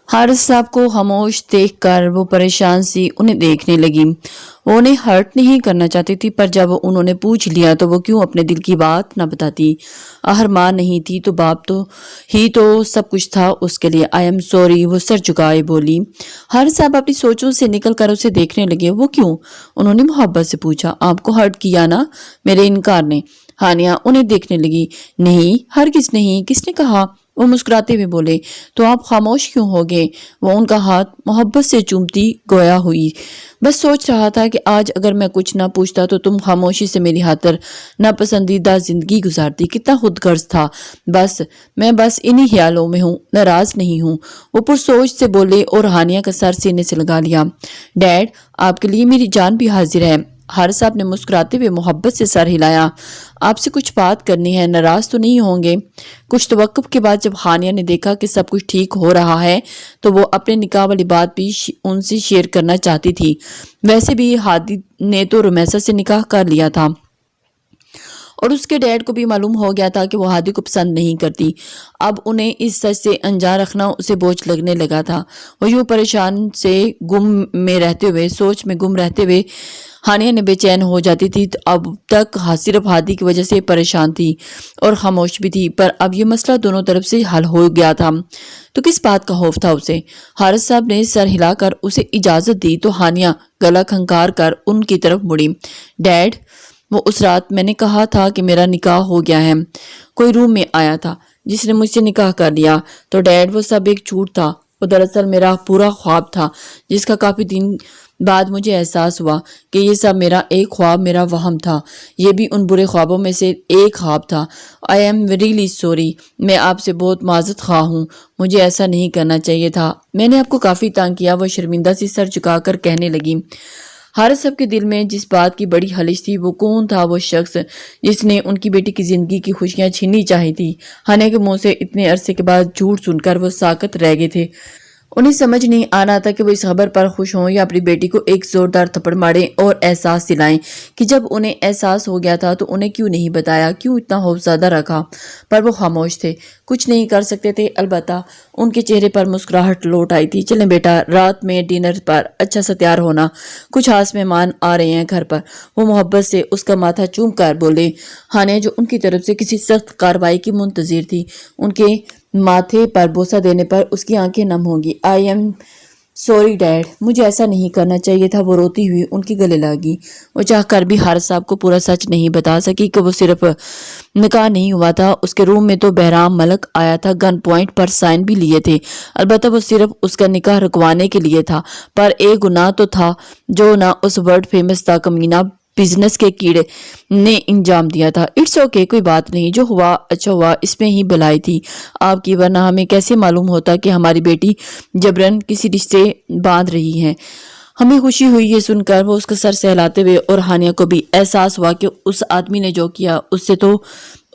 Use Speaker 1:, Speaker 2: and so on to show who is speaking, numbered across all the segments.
Speaker 1: حارث صاحب کو خاموش دیکھ کر وہ پریشان سی انہیں دیکھنے لگی۔ وہ انہیں ہرٹ نہیں کرنا چاہتی تھی، پر جب انہوں نے پوچھ لیا تو وہ کیوں اپنے دل کی بات نہ بتاتی۔ آخر ماں نہیں تھی تو باپ تو سب کچھ تھا اس کے لیے۔ آئی ایم سوری، وہ سر جھکائے بولی۔ حارث صاحب اپنی سوچوں سے نکل کر اسے دیکھنے لگے۔ وہ کیوں؟ انہوں نے محبت سے پوچھا۔ آپ کو ہرٹ کیا نا میرے انکار نے؟ ہانیہ انہیں دیکھنے لگی۔ نہیں، ہرگز نہیں، کس نے کہا؟ وہ مسکراتے ہوئے بولے۔ تو آپ خاموش کیوں ہو گئے؟ وہ ان کا ہاتھ محبت سے چومتی گویا ہوئی۔ بس سوچ رہا تھا کہ آج اگر میں کچھ نہ پوچھتا تو تم خاموشی سے میری خاطر ناپسندیدہ زندگی گزارتی۔ کتنا خود غرض تھا۔ میں بس انہی خیالوں میں ہوں، ناراض نہیں ہوں۔ وہ پرسوچ سے بولے اور ہانیہ کا سر سینے سے لگا لیا۔ ڈیڈ، آپ کے لیے میری جان بھی حاضر ہے۔ حارث صاحب نے مسکراتے ہوئے محبت سے سر ہلایا۔ آپ سے کچھ بات کرنی ہے، ناراض تو نہیں ہوں گے؟ کچھ توقف کے بعد جب ہانیہ نے دیکھا کہ سب کچھ ٹھیک ہو رہا ہے تو وہ اپنے نکاح والی بات بھی ان سے شیئر کرنا چاہتی تھی۔ ویسے بھی ہادی نے تو رمیسا سے نکاح کر لیا تھا اور اس کے ڈیڈ کو بھی معلوم ہو گیا تھا کہ وہ ہادی کو پسند نہیں کرتی۔ اب انہیں اس سچ سے انجان رکھنا اسے بوجھ لگنے لگا تھا۔ وہ یوں پریشان سے سوچ میں گم رہتے ہوئے ہانیہ نے بے چین ہو جاتی تھی۔ اب تک صرف ہادی کی وجہ سے پریشان تھی اور خاموش بھی تھی، پر اب یہ مسئلہ دونوں طرف سے حل ہو گیا تھا تو کس بات کا خوف تھا اسے؟ حارث صاحب نے سر ہلا کر اسے اجازت دی تو ہانیہ گلا کھنکار کر ان کی طرف مڑی۔ ڈیڈ، وہ اس رات میں نے کہا تھا کہ میرا نکاح ہو گیا ہے۔ کوئی روم میں آیا تھا جس نے مجھ سے نکاح کر لیا۔ تو ڈیڈ، وہ سب ایک جھوٹ تھا، وہ دراصل میرا پورا خواب تھا، جس کا کافی دن بعد مجھے احساس ہوا کہ یہ سب میرا ایک خواب، میرا وہم تھا۔ یہ بھی ان برے خوابوں میں سے ایک خواب تھا۔ آئی ایم ریئلی سوری، میں آپ سے بہت معذرت خواہ ہوں، مجھے ایسا نہیں کرنا چاہیے تھا، میں نے آپ کو کافی تنگ کیا۔ وہ شرمندہ سی سر جھکا کر کہنے لگی۔ حارث صاحب کے دل میں جس بات کی بڑی خلش تھی، وہ کون تھا وہ شخص جس نے ان کی بیٹی کی زندگی کی خوشیاں چھینی چاہی تھی؟ ہانیہ کے منہ سے اتنے عرصے کے بعد جھوٹ سن کر وہ ساکت رہ گئے تھے۔ انہیں سمجھ نہیں آ رہا تھا کہ وہ اس خبر پر خوش ہوں یا اپنی بیٹی کو ایک زوردار تھپڑ ماریں اور احساس دلائیں کہ جب انہیں احساس ہو گیا تھا تو انہیں کیوں نہیں بتایا، کیوں اتنا خوف زدہ رکھا؟ پر وہ خاموش تھے، کچھ نہیں کر سکتے تھے۔ البتہ ان کے چہرے پر مسکراہٹ لوٹ آئی تھی۔ چلیں بیٹا، رات میں ڈنر پر اچھا سا تیار ہونا، کچھ خاص مہمان آ رہے ہیں گھر پر۔ وہ محبت سے اس کا ماتھا چوم کر بولے۔ ہانیہ جو ان کی طرف سے کسی سخت کارروائی کی منتظر تھی، ان کے ماتھے پر بوسہ دینے پر اس کی آنکھیں نم ہوں گی۔ آئی ایم سوری ڈیڈ، مجھے ایسا نہیں کرنا چاہیے تھا۔ وہ روتی ہوئی ان کے گلے لگی۔ وہ چاہ کر بھی حارث صاحب کو پورا سچ نہیں بتا سکی کہ وہ صرف نکاح نہیں ہوا تھا، اس کے روم میں تو بہرام ملک آیا تھا، گن پوائنٹ پر سائن بھی لیے تھے۔ البتہ وہ صرف اس کا نکاح رکوانے کے لیے تھا، پر ایک گناہ تو تھا جو نہ اس ورلڈ فیمس تھا کمینہ بزنس کے کیڑے نے انجام دیا تھا۔ اٹس اوکے، کوئی بات نہیں، جو ہوا اچھا ہوا، اس میں ہی بھلائی تھی آپ کی، ورنہ ہمیں کیسے معلوم ہوتا کہ ہماری بیٹی جبرن کسی رشتے باندھ رہی ہے۔ ہمیں خوشی ہوئی یہ سن کر۔ وہ اس کا سر سہلاتے ہوئے، اور ہانیہ کو بھی احساس ہوا کہ اس آدمی نے جو کیا اس سے تو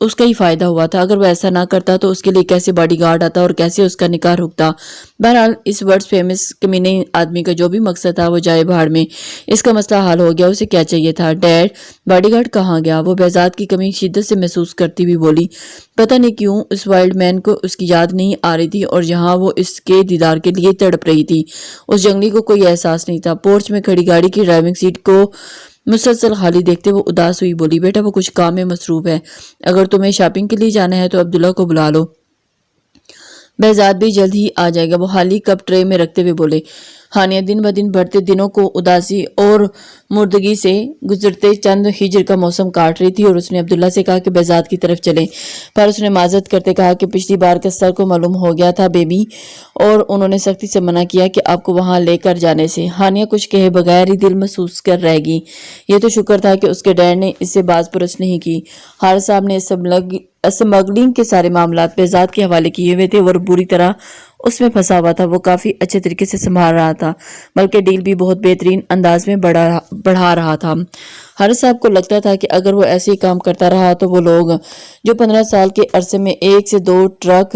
Speaker 1: اس کا ہی فائدہ ہوا تھا۔ اگر وہ ایسا نہ کرتا تو اس کے لیے کیسے باڈی گارڈ آتا اور کیسے اس کا نکاح رکتا؟ بہرحال اس ورلڈ فیمس کمینے آدمی کا جو بھی مقصد تھا وہ جائے بھاڑ میں، اس کا مسئلہ حل ہو گیا۔ اسے کیا چاہیے تھا؟ ڈیڈ، باڈی گارڈ کہاں گیا؟ وہ بہزاد کی کمی شدت سے محسوس کرتی ہوئی بولی۔ پتہ نہیں کیوں اس وائلڈ مین کو اس کی یاد نہیں آ رہی تھی، اور جہاں وہ اس کے دیدار کے لیے تڑپ رہی تھی اس جنگلی کو کوئی احساس نہیں تھا۔ پورچ میں کھڑی گاڑی کی ڈرائیونگ سیٹ کو مسلسل خالی دیکھتے وہ اداس ہوئی بولی۔ بیٹا، وہ کچھ کام میں مصروف ہے، اگر تمہیں شاپنگ کے لیے جانا ہے تو عبداللہ کو بلا لو، بہزاد بھی جلد ہی آ جائے گا، وہ خالی کپ ٹرے میں رکھتے ہوئے بولے۔ ہانیہ دن بدن بڑھتے دنوں کو اداسی اور مردگی سے گزرتے چند ہجر کا موسم کاٹ رہی تھی، اور اس نے عبداللہ سے کہا کہ بہزاد کی طرف چلیں، پر اس نے معذرت کرتے کہا کہ پچھلی بار کا سر کو معلوم ہو گیا تھا بیبی، اور انہوں نے سختی سے منع کیا کہ آپ کو وہاں لے کر جانے سے۔ ہانیہ کچھ کہے بغیر ہی دل محسوس کر رہ گی۔ یہ تو شکر تھا کہ اس کے ڈیڈ نے اس سے باز پرس نہیں کی۔ حارث صاحب نے اسمگلنگ کے سارے معاملات بہزاد کے حوالے کیے ہوئے تھے اور بری طرح اس میں پھنسا ہوا تھا۔ وہ کافی اچھے طریقے سے سنبھال رہا تھا، بلکہ ڈیل بھی بہت بہترین انداز میں بڑھا رہا تھا۔ حارث صاحب کو لگتا تھا کہ اگر وہ ایسے ہی کام کرتا رہا تو وہ لوگ جو 15 سال کے عرصے میں 1 سے 2 ٹرک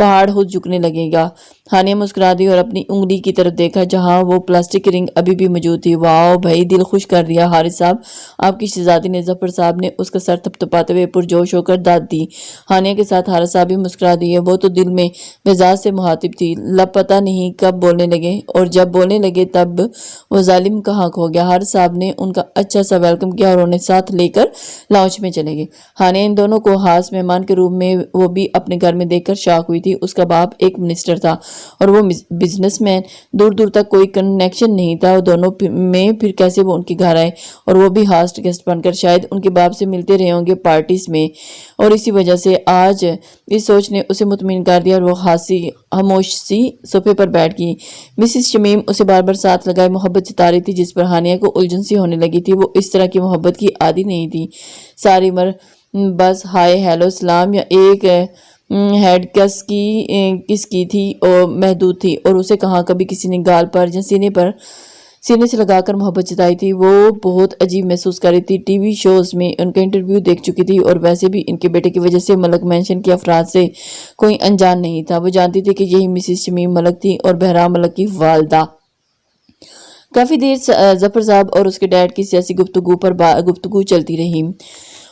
Speaker 1: پہاڑ ہو جھکنے لگے گا۔ ہانیہ مسکرا دی اور اپنی انگلی کی طرف دیکھا جہاں وہ پلاسٹک کی رنگ ابھی بھی موجود تھی۔ واؤ بھائی، دل خوش کر دیا حارث صاحب، آپ کی شہزادی نے۔ ظفر صاحب نے اس کا سر تھپتھپاتے ہوئے پرجوش ہو کر داد دی۔ ہانیہ کے ساتھ حارث صاحب بھی مسکرا دیے۔ وہ تو دل میں مزاج سے مخاطب تھی، لب پتہ نہیں کب بولنے لگے، اور جب بولنے لگے تب وہ ظالم کہاں کھو گیا۔ حارث صاحب نے ان کا اچھا سا ویلکم کیا اور انہیں ساتھ لے کر لاؤنج میں چلے گئے۔ ہانیہ ان دونوں کو خاص مہمان کے روپ میں وہ بھی اپنے گھر میں دیکھ کر شاک ہوئی تھی۔ اس کا باپ ایک منسٹر تھا اور وہ بزنس مین، دور دور تک کوئی کنیکشن نہیں تھا دونوں میں، پھر کیسے وہ ان کے گھر آئے، اور وہ بھی خاص گیسٹ بن کر۔ شاید ان کے باپ سے ملتے رہے ہوں گے پارٹیز میں، اور اسی وجہ سے آج اس سوچ نے اسے مطمئن کر دیا اور وہ خاموش سی صوفے پر بیٹھ گئی۔ مسز شمیم اسے بار بار ساتھ لگائے محبت جتا رہی تھی، جس پر ہانیہ کو الجھن سی ہونے لگی تھی۔ وہ اس طرح کی محبت کی عادی نہیں تھی۔ ساری عمر بس ہائے ہیلو سلام یا ایک ہیڈ کس کی تھی اور محدود تھی، اور اسے کہاں کبھی کسی نے گال پر یا سینے سے لگا کر محبت جتائی تھی۔ وہ بہت عجیب محسوس کر رہی تھی۔ ٹی وی شوز میں ان کا انٹرویو دیکھ چکی تھی، اور ویسے بھی ان کے بیٹے کی وجہ سے ملک مینشن کے افراد سے کوئی انجان نہیں تھا۔ وہ جانتی تھی کہ یہی مسز شمیم ملک تھی اور بہرام ملک کی والدہ۔ کافی دیر ظفر صاحب اور اس کے ڈیڈ کی سیاسی گفتگو چلتی رہی،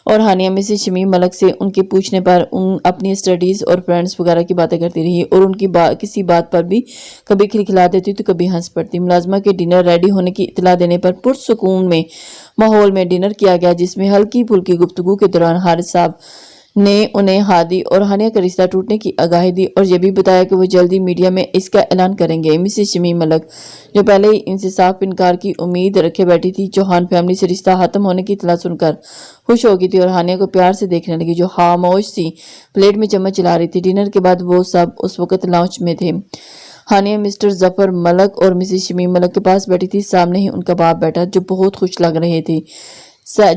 Speaker 1: اور ہانیہ مسز شمیم ملک سے ان کے پوچھنے پر اپنی اسٹڈیز اور فرینڈز وغیرہ کی باتیں کرتی رہی، اور ان کی کسی بات پر بھی کبھی کھلکھلا دیتی تو کبھی ہنس پڑتی۔ ملازمہ کے ڈنر ریڈی ہونے کی اطلاع دینے پر پرسکون میں ماحول میں ڈنر کیا گیا، جس میں ہلکی پھلکی گفتگو کے دوران حارث صاحب نے انہیں ہادی اور ہانیہ کا رشتہ ٹوٹنے کی آگاہی دی، اور یہ بھی بتایا کہ وہ جلدی میڈیا میں اس کا اعلان کریں گے۔ مسز شمیم ملک، جو پہلے ہی ان سے صاف انکار کی امید رکھے بیٹھی تھی، چوہان فیملی سے رشتہ ختم ہونے کی اطلاع سن کر خوش ہو گئی تھی اور ہانیہ کو پیار سے دیکھنے لگی، جو خاموش سی پلیٹ میں چمچ چلا رہی تھی۔ ڈنر کے بعد وہ سب اس وقت لاؤنج میں تھے۔ ہانیہ مسٹر ظفر ملک اور مسز شمیم ملک کے پاس بیٹھی تھی۔ سامنے ہی ان کا باپ بیٹھا، جو بہت خوش لگ رہے تھے،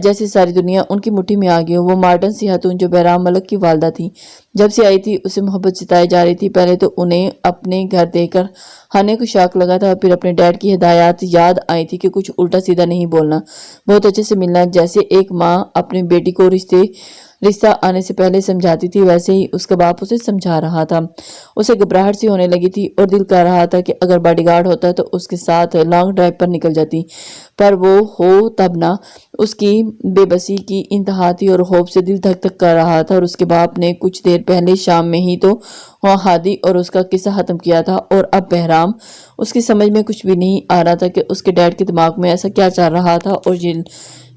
Speaker 1: جیسے ساری دنیا ان کی مٹھی میں آ گئی ہو۔ وہ ماڈرن سی خاتون جو بہرام ملک کی والدہ تھی، جب سے آئی تھی اسے محبت جتائی جا رہی تھی۔ پہلے تو انہیں اپنے گھر دیکھ کر ہانیہ کو شاک لگا تھا، پھر اپنے ڈیڈ کی ہدایات یاد آئی تھی کہ کچھ الٹا سیدھا نہیں بولنا، بہت اچھے سے ملنا۔ جیسے ایک ماں اپنی بیٹی کو رشتہ آنے سے پہلے سمجھاتی تھی، ویسے ہی اس کا باپ اسے سمجھا رہا تھا۔ اسے گھبراہٹ سی ہونے لگی تھی اور دل کہہ رہا تھا کہ اگر باڈی گارڈ ہوتا تو اس کے ساتھ لانگ ڈرائیو پر نکل جاتی، پر وہ ہو تب نہ۔ اس کی بے بسی کی انتہا تھی اور خوف سے دل دھک دھک کر رہا تھا، اور اس کے باپ نے کچھ دیر پہلے شام میں ہی تو ہادی اور اس کا قصہ ختم کیا تھا، اور اب بہرام۔ اس کی سمجھ میں کچھ بھی نہیں آ رہا تھا کہ اس کے ڈیڈ کے دماغ میں ایسا کیا چل رہا تھا، اور یہ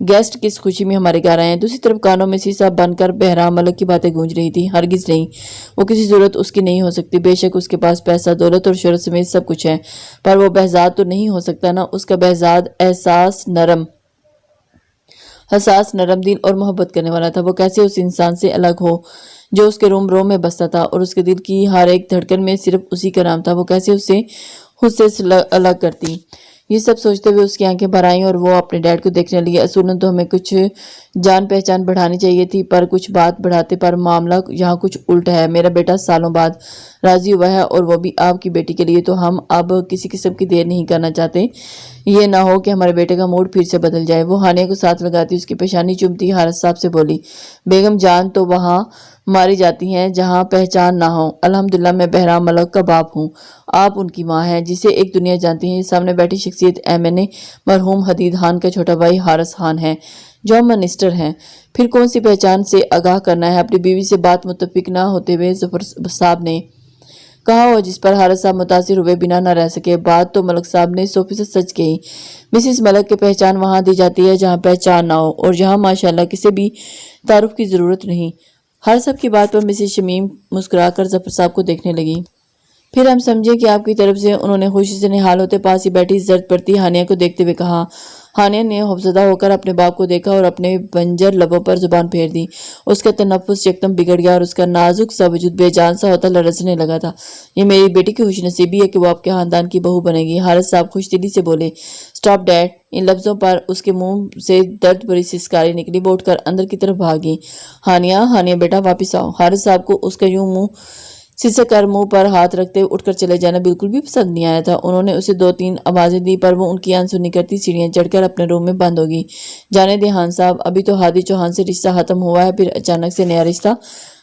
Speaker 1: گیسٹ کس خوشی میں ہمارے گھر آئے ہیں۔ دوسری طرف کانوں میں سیسا بن کر بہرام ملک کی باتیں گونج رہی تھی۔ ہرگز نہیں، وہ کسی ضرورت اس کی نہیں ہو سکتی۔ بے شک اس کے پاس پیسہ، دولت اور شہرت سمیت سب کچھ ہے، پر وہ بہزاد تو نہیں ہو سکتا نا۔ اس کا بہزاد حساس، نرم دل اور محبت کرنے والا تھا۔ وہ کیسے اس انسان سے الگ ہو جو اس کے روم روم میں بستا تھا، اور اس کے دل کی ہر ایک دھڑکن میں صرف اسی کا نام تھا۔ وہ کیسے اسے خود سے الگ کرتی۔ یہ سب سوچتے ہوئے اس کی آنکھیں بھر آئیں اور وہ اپنے ڈیڈ کو دیکھنے لگی۔ اصولاً تو ہمیں کچھ جان پہچان بڑھانی چاہیے تھی، پر کچھ بات بڑھاتے پر معاملہ یہاں کچھ الٹ ہے۔ میرا بیٹا سالوں بعد راضی ہوا ہے، اور وہ بھی آپ کی بیٹی کے لیے، تو ہم اب کسی قسم کی دیر نہیں کرنا چاہتے۔ یہ نہ ہو کہ ہمارے بیٹے کا موڈ پھر سے بدل جائے۔ وہ ہانیہ کو ساتھ لگاتی اس کی پیشانی چومتی حارث صاحب سے بولی، بیگم جان تو وہاں ماری جاتی ہیں جہاں پہچان نہ ہو۔ الحمدللہ میں بہرام ملک کا باپ ہوں، آپ ان کی ماں ہیں، جسے ایک دنیا جانتی ہے۔ سامنے بیٹھی شخصیت MNA مرحوم حدید خان کا چھوٹا بھائی حارث خان ہے، جو منسٹر ہیں۔ پھر کون سی پہچان سے آگاہ کرنا ہے؟ اپنی بیوی سے بات متفق نہ ہوتے ہوئے ظفر صاحب نے کہا، ہو جس پر حارث صاحب متاثر ہوئے بنا نہ رہ سکے۔ بات تو ملک صاحب نے 100% سچ کہی۔ مسز ملک کی پہچان وہاں دی جاتی ہے جہاں پہچان نہ ہو، اور جہاں ماشاءاللہ کسی بھی تعارف کی ضرورت نہیں۔ ہر سب کی بات پر مسز شمیم مسکرا کر ظفر صاحب کو دیکھنے لگی۔ پھر ہم سمجھے کہ آپ کی طرف سے۔ انہوں نے خوشی سے نہال ہوتے پاس ہی بیٹھی زرد پڑتی ہانیہ کو دیکھتے ہوئے کہا۔ ہانیہ نے خوفزدہ ہو کر اپنے باپ کو دیکھا اور اپنے بنجر لبوں پر زبان پھیر دی۔ اس کا تنفس یکدم بگڑ گیا اور اس کا نازک سا وجود بے جان سا ہوتا لرزنے لگا تھا۔ یہ میری بیٹی کی خوش نصیبی ہے کہ وہ آپ کے خاندان کی بہو بنے گی، حارث صاحب خوش دلی سے بولے۔ Stop dead. ان لفظوں پر اس کے منہ سے درد بھری سسکاری نکلی۔ وہ اٹھ کر اندر کی طرف بھاگی۔ ہانیہ بیٹا واپس آؤ۔ حارث صاحب کو اس کا یوں منہ سسک کر منہ پر ہاتھ رکھتے اٹھ کر چلے جانا بالکل بھی پسند نہیں آیا تھا۔ انہوں نے اسے 2-3 آوازیں دی، پر وہ ان کی انسنی کرتی سیڑھیاں چڑھ کر اپنے روم میں بند ہوگی۔ جانے دیں خان صاحب، ابھی تو ہادی چوہان سے رشتہ ختم ہوا ہے، پھر اچانک سے نیا رشتہ۔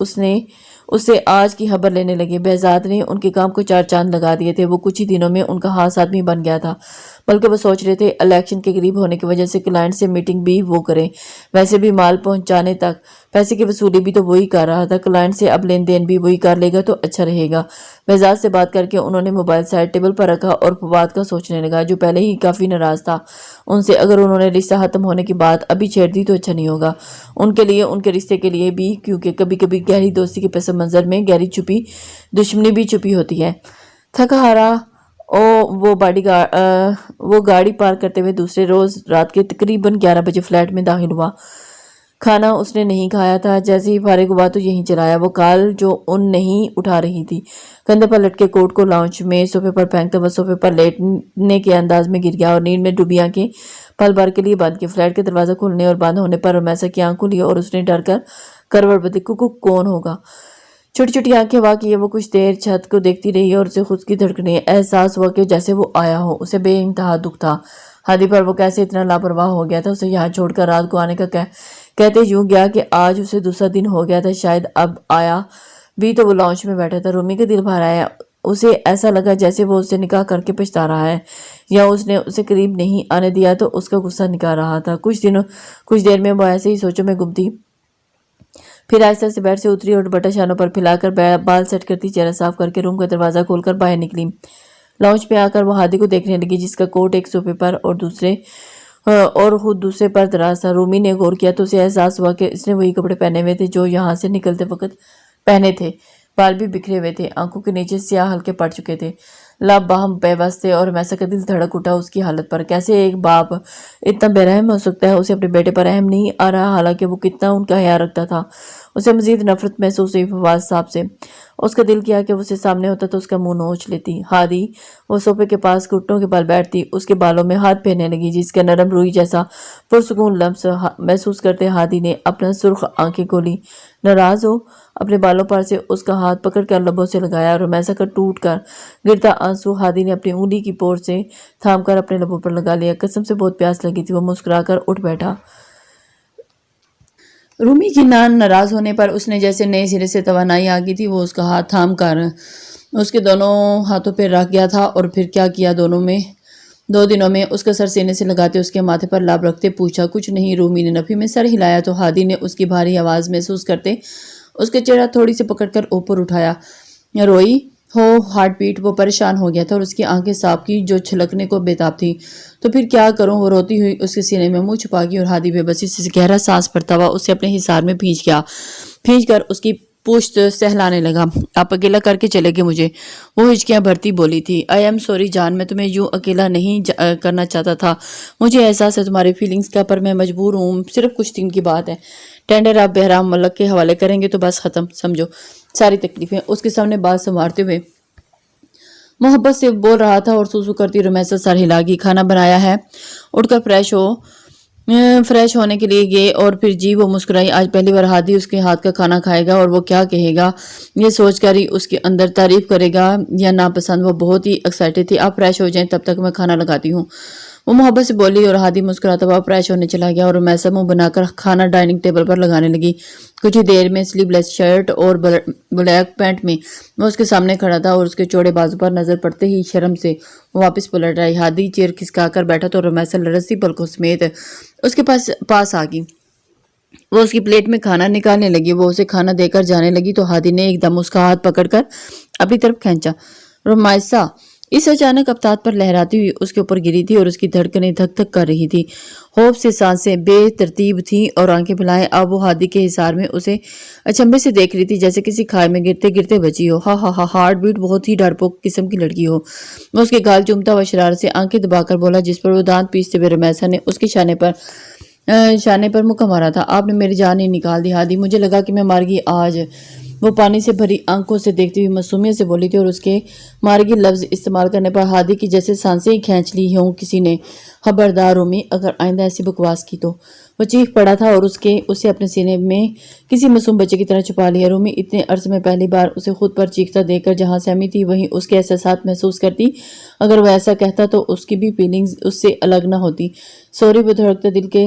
Speaker 1: اس نے اس سے آج کی خبر لینے لگے۔ بہزاد نے ان کے کام کو 4 چاند لگا دیے تھے۔ وہ کچھ ہی دنوں میں ان کا خاص آدمی بن گیا تھا، بلکہ وہ سوچ رہے تھے الیکشن کے قریب ہونے کی وجہ سے کلائنٹ سے میٹنگ بھی وہ کریں۔ ویسے بھی مال پہنچانے تک پیسے کی وصولی بھی تو وہی کر رہا تھا، کلائنٹ سے اب لین دین بھی وہی کر لے گا تو اچھا رہے گا۔ بہزاد سے بات کر کے انہوں نے موبائل سائٹ ٹیبل پر رکھا اور فواد کا سوچنے لگا، جو پہلے ہی کافی ناراض تھا ان سے۔ اگر انہوں نے رشتہ ختم ہونے کی بات ابھی چھیڑ دی تو اچھا نہیں ہوگا ان کے لیے، ان کے رشتے کے لیے بھی، کیونکہ کبھی کبھی گہری دوستی کے پس منظر میں گہری چھپی دشمنی بھی چھپی ہوتی ہے۔ تھکا ہارا وہ گاڑی پارک کرتے ہوئے دوسرے روز رات کے تقریباً 11 بجے فلیٹ میں داخل ہوا۔ کھانا اس نے نہیں کھایا تھا، جیسے ہی فارغ ہوا تو یہیں چلایا۔ وہ کال جو ان نہیں اٹھا رہی تھی۔ کندھے پر لٹکے کوٹ کو لاؤنج میں صوفے پر پھینکتا ہوا صوفے پر لیٹنے کے انداز میں گر گیا اور نیند میں ڈوبی آنکھیں پل بھر کے لیے بند کی۔ فلیٹ کے دروازہ کھلنے اور بند ہونے پر رمیسا کی آنکھ کھلی اور اس نے ڈر کر کروٹ بدلی۔ کون ہوگا؟ چھوٹی چھوٹی آنکھیں وا کیے وہ کچھ دیر چھت کو دیکھتی رہی اور اسے خود کی دھڑکنیں احساس ہوا کہ جیسے وہ آیا ہو۔ اسے بے انتہا دکھ تھا ہادی پر، وہ کیسے اتنا لاپرواہ ہو گیا تھا۔ اسے یہاں چھوڑ کر رات کو آنے کا کہتے یوں گیا کہ آج اسے دوسرا دن ہو گیا تھا۔ شاید اب آیا بھی تو وہ لاؤنج میں بیٹھا تھا۔ رومی کا دل بھر آیا۔ اسے ایسا لگا جیسے وہ اس سے نکاح کر کے پچھتا رہا ہے، یا اس نے اسے قریب نہیں آنے دیا تو اس کا غصہ نکال رہا تھا۔ کچھ دیر میں وہ ایسے ہی سوچوں میں گم تھی، پھر آہستہ سے بیڈ سے اتری اور دوپٹہ شانوں پر پھیلا کر بال سیٹ کرتی چہرہ صاف کر کے روم کا دروازہ کھول کر باہر نکلی۔ لاؤنج پہ آ کر وہ ہادی کو دیکھنے لگی، جس کا کوٹ ایک صوفے پر اور خود دوسرے پر دراز تھا۔ رومی نے غور کیا تو اسے احساس ہوا کہ اس نے وہی کپڑے پہنے ہوئے تھے جو یہاں سے نکلتے وقت پہنے تھے۔ بال بھی بکھرے ہوئے تھے، آنکھوں کے نیچے سیاہ ہلکے پڑ چکے تھے، لب باہم بے بس تھے، اور رمیسا کا دل دھڑک اٹھا اس کی حالت پر۔ کیسے ایک باپ اتنا بے رحم ہو سکتا ہے؟ اسے اپنے بیٹے پر رحم نہیں آ رہا، حالانکہ وہ کتنا ان کا خیال رکھتا تھا۔ اسے مزید نفرت محسوس ہوئی فواد صاحب سے۔ اس کا دل کیا کہ وہ اسے سامنے ہوتا تو اس کا منہ نوچ لیتی۔ ہادی وہ صوفے کے پاس گھٹنوں کے بل بیٹھتی، اس کے بالوں میں ہاتھ پھیرنے لگی، جس کا نرم روئی جیسا پرسکون لمس محسوس کرتے ہادی نے اپنا سرخ آنکھیں کھولی۔ ناراض ہو؟ اپنے بالوں پر سے اس کا ہاتھ پکڑ کر لبوں سے لگایا۔ رمیسا کا ٹوٹ کر گرتا آنسو ہادی نے اپنی انگلی کی پور سے تھام کر اپنے لبوں پر لگا لیا۔ قسم سے بہت پیاس لگی تھی۔ وہ مسکرا کر اٹھ بیٹھا۔ رومی کی ناراض ہونے پر اس نے جیسے نئے سرے سے توانائی آ گئی تھی۔ وہ اس کا ہاتھ تھام کر اس کے دونوں ہاتھوں پہ رکھ گیا تھا اور پھر کیا کیا 2 دنوں میں اس کا سر سینے سے لگاتے اس کے ماتھے پر لاب رکھتے پوچھا، کچھ نہیں؟ رومی نے نفی میں سر ہلایا تو ہادی نے اس کی بھاری آواز محسوس کرتے اس کے چہرہ تھوڑی سے پکڑ کر اوپر اٹھایا۔ روئی ہو ہارٹ بیٹ؟ وہ پریشان ہو گیا تھا اور اس کی آنکھیں صاحب کی جو چھلکنے کو بےتاب تھی۔ تو پھر کیا کروں؟ وہ روتی ہوئی اس کے سینے میں منہ چھپا گئی اور ہادی بے بسی سے گہرا سانس بھرتا ہوا اسے اپنے حصار میں بھینچ کر اس کی پشت سہلانے لگا۔ آپ اکیلا کر کے چلے گئے مجھے؟ وہ ہچکیاں بھرتی بولی تھی۔ آئی ایم سوری جان، میں تمہیں یوں اکیلا نہیں کرنا چاہتا تھا۔ مجھے احساس ہے تمہاری فیلنگز کا، پر میں مجبور ہوں۔ صرف کچھ دن کی بات ہے۔ ٹینڈر آپ بہرام ملک کے حوالے کریں گے تو بس ختم، سمجھو ساری تکلیفیں۔ اس کے سامنے بات سنوارتے ہوئے محبت سے بول رہا تھا اور سوسو کرتی رمیسا سر ہلا گئی۔ کھانا بنایا ہے؟ اٹھ کر فریش ہونے کے لیے گئے اور پھر جی وہ مسکرائی۔ آج پہلی بار ہادی اس کے ہاتھ کا کھانا کھائے گا اور وہ کیا کہے گا یہ سوچ کر ہی اس کے اندر تعریف کرے گا یا ناپسند۔ وہ بہت ہی ایکسائٹڈ تھی۔ آپ فریش ہو جائیں، تب تک میں کھانا لگاتی ہوں، وہ محبت سے بولی اور ہادی مسکراتا ہوا فریش ہونے چلا گیا اور رمیسا منہ بنا کر کھانا ڈائننگ ٹیبل پر لگانے لگی۔ کچھ ہی دیر میں سلیو لیس شرٹ اور بلیک پینٹ میں وہ اس کے سامنے کھڑا تھا اور اس کے چوڑے بازو پر نظر پڑتے ہی شرم سے وہ واپس پلٹ آئی۔ ہادی چیئر کھسکا کر بیٹھا تو رمیسا لرزتی پلکوں سمیت اس کے پاس آ گئی۔ وہ اس کی پلیٹ میں کھانا نکالنے لگی۔ وہ اسے کھانا دے کر جانے لگی تو ہادی نے ایک دم اس کا ہاتھ پکڑ کر اپنی طرف کھینچا۔ رمیسا اس اچانک ابتات پر لہراتی ہوئی اس کے اوپر گری تھی اور اس کی دھڑکنیں دھک دھک کر رہی تھی۔ خوف سے سانسیں بے ترتیب تھیں اور آنکھیں پھیلائے اب وہ ہادی کے حصار میں اسے اچنبے سے دیکھ رہی تھی، جیسے کسی کھائے میں گرتے گرتے بچی ہو۔ ہارٹ بیٹ بہت ہی ڈرپوک قسم کی لڑکی ہو۔ وہ اس کے گال چومتا ہوا شرارت سے آنکھیں دبا کر بولا، جس پر وہ دانت پیستے ہوئے رمیسا نے اس کے شانے پر مکہ مارا تھا۔ آپ نے میری جان ہی نکال دی ہادی، مجھے لگا کہ میں مار گئی آج۔ وہ پانی سے بھری آنکھوں سے دیکھتی ہوئی معصومیت سے بولی تھی اور اس کے مارگی لفظ استعمال کرنے پر ہادی کی جیسے سانسیں ہی کھینچ لی ہوں کسی نے۔ خبردار رومی، اگر آئندہ ایسی بکواس کی تو۔ وہ چیخ پڑا تھا اور اسے اپنے سینے میں کسی معصوم بچے کی طرح چھپا لیا۔ رومی اتنے عرصے میں پہلی بار اسے خود پر چیختا دیکھ کر جہاں سہمی تھی وہیں اس کے احساسات محسوس کرتی۔ اگر وہ ایسا کہتا تو اس کی بھی فیلنگز اس سے الگ نہ ہوتی۔ سوری، وہ دھڑکتے دل کے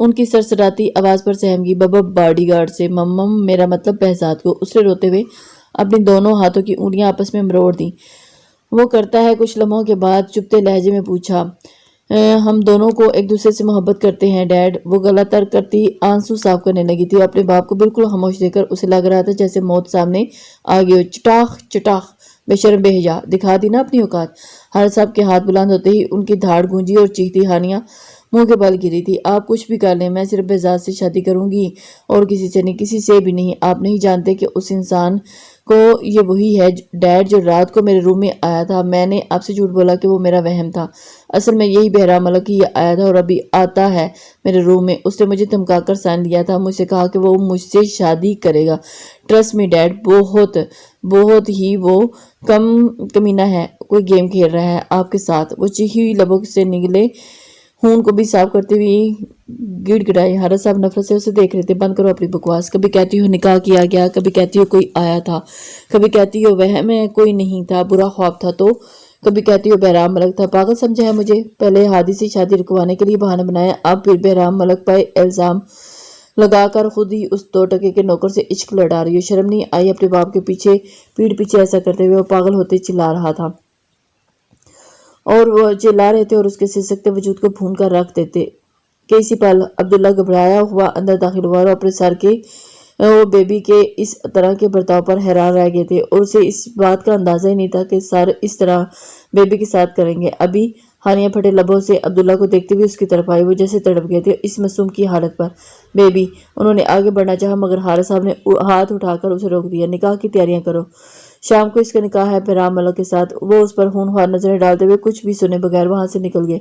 Speaker 1: ان کی سرسراتی آواز پر سہم گئی۔ بابا باڈی گارڈ سے ممم میرا مطلب بہزاد کو۔ اس نے روتے ہوئے اپنی دونوں ہاتھوں کی انگلیاں آپس میں مروڑ دیں۔ وہ کرتا ہے۔ کچھ لمحوں کے بعد چپتے لہجے میں پوچھا، ہم دونوں کو ایک دوسرے سے محبت کرتے ہیں ڈیڈ۔ وہ گلا تر کرتی آنسو صاف کرنے لگی تھی۔ اپنے باپ کو بالکل خاموش دیکھ کر اسے لگ رہا تھا جیسے موت سامنے آ گئی ہو۔ چٹاخ چٹاخ، بے شرم بے حیا، دکھا دی نا اپنی اوقات۔ ہر صاحب کے ہاتھ بلند ہوتے ہی ان کی دھاڑ گونجی اور چیختی ہانیہ منہ کے بل گری تھی۔ آپ کچھ بھی کر لیں، میں صرف بہزاد سے شادی کروں گی اور کسی سے نہیں، کسی سے بھی نہیں۔ آپ نہیں جانتے کہ اس انسان کو یہ وہی ہے ڈیڈ جو رات کو میرے روم میں آیا تھا۔ میں نے آپ سے جھوٹ بولا کہ وہ میرا وہم تھا، اصل میں یہی بہرام ملک ہی آیا تھا اور ابھی آتا ہے میرے روم میں۔ اس نے مجھے دھمکا کر سائن لیا تھا، مجھ سے کہا کہ وہ مجھ سے شادی کرے گا۔ ٹرسٹ می ڈیڈ، بہت ہی وہ کمینہ ہے، کوئی گیم کھیل رہا ہے آپ کے ساتھ۔ وہ چیخی ہوئی لبوں سے نگلے خون کو بھی صاف کرتے ہوئے گڑ گڑائی۔ حارث صاحب نفرت سے اسے دیکھ رہے تھے۔ بند کرو اپنی بکواس، کبھی کہتی ہو نکاح کیا گیا، کبھی کہتی ہو کوئی آیا تھا، کبھی کہتی ہو وہم ہے کوئی نہیں تھا، برا خواب تھا، تو کبھی کہتی ہو بہرام ملک تھا۔ پاگل سمجھا ہے مجھے؟ پہلے ہادی سے شادی رکوانے کے لیے بہانہ بنایا، اب پھر بہرام ملک پر الزام لگا کر خود ہی اس 2 ٹکے کے نوکر سے عشق لڑا رہی ہو۔ شرم نہیں آئی اپنے باپ کے پیٹھ پیچھے ایسا کرتے ہوئے؟ وہ پاگل ہوتے چلا رہا تھا اور وہ چلا رہے تھے اور اس کے سسکتے وجود کو بھون کر رکھ دیتے کہ اسی پل عبداللہ گھبرایا ہوا اندر داخل ہوا اور اپنے سر کے وہ بیبی کے اس طرح کے برتاؤ پر حیران رہ گئے تھے اور اسے اس بات کا اندازہ ہی نہیں تھا کہ سر اس طرح بیبی کے ساتھ کریں گے۔ ابھی ہانیہ پھٹے لبوں سے عبداللہ کو دیکھتے ہوئے اس کی طرف آئی۔ وہ جیسے تڑپ گئے تھے اس معصوم کی حالت پر۔ بیبی، انہوں نے آگے بڑھنا چاہا مگر حارث صاحب نے ہاتھ اٹھا کر اسے روک دیا۔ نکاح کی تیاریاں کرو، شام کو اس کا نکاح ہے بہرام ملک کے ساتھ۔ وہ اس پر ہونہار نظریں ڈالتے ہوئے کچھ بھی سنے بغیر وہاں سے نکل گئے۔